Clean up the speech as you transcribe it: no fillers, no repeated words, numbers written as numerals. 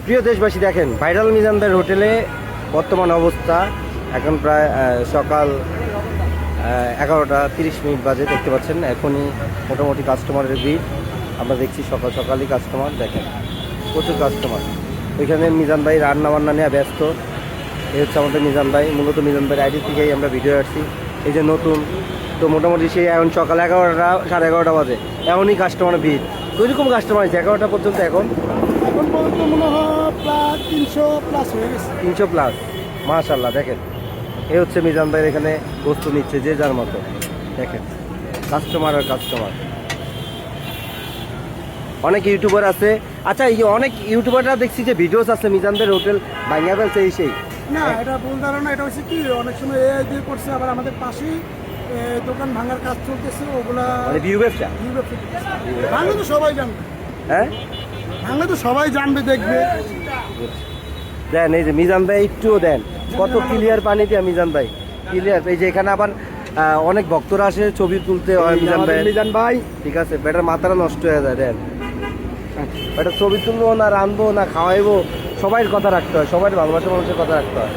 প্রিয় দেশবাসী, দেখেন ভাইরাল মিজান ভাইয়ের হোটেলে বর্তমান অবস্থা এখন প্রায় সকাল 11টা 30 মিনিট বাজে। দেখতে পাচ্ছেন এখনই মোটামুটি কাস্টমারের ভিড়। আমরা দেখছি সকাল সকালই কাস্টমার, দেখেন প্রচুর কাস্টমার। ওইখানে মিজান ভাই রান্না বান্না নিয়ে ব্যস্ত। এই হচ্ছে আমাদের মিজান ভাই। মূলত মিজান ভাইয়ের আইডি থেকেই আমরা ভিডিও আসছি। এই যে নতুন তো মোটামুটি সেই এখন সকাল 11টা 11:30 বাজে, এখনই কাস্টমার ভিড়। ওইরকম কাস্টমার আছে 11টা পর্যন্ত। এখন পর্যন্ত মনে হয় প্রায় 300 প্লাস হয়ে গেছে। 300 প্লাস, মাশাল্লাহ। দেখেন এই হচ্ছে মিজান ভাইয়ের এখানে বস্তু নিচ্ছে যে যার মতো। দেখেন কাস্টমার আর কাস্টমার। অনেক ইউটিউবার আছে। আচ্ছা, এই অনেক ইউটিউবাররা দেখছি যে ভিডিওস আছে মিজান ভাইয়ের হোটেল ভাঙিয়া ফেলছে এই সেই। না, এটা ভুল ধারণা। এটা হচ্ছে কি, অনেক সময় এআই দিয়ে করছে, আবার আমাদের পাশেই দোকান ভাঙার কাজ চলতেছে, ওগুলা মানে ভিউ ব্যবসা। ভাঙলে তো সবাই জানবে। হ্যাঁ, ভাঙলে তো সবাই জানবে, দেখবে। দেন এই যে মিজান ভাই একটুও দেন কত ক্লিয়ার পানি দিয়ে মিজান ভাই ক্লিয়ার। এই যে এখানে আবার অনেক ভক্তরা আসে ছবি তুলতে হয় মিজান ভাই। ঠিক আছে, বেটার মাথাটা নষ্ট হয়ে যায়। দেন বেটার ছবি তুলবো না, রানবো না, খাওয়াইবো, সবাই কথা রাখতে হয়, সবাই ভালোবাসা মানুষের কথা রাখতে হয়।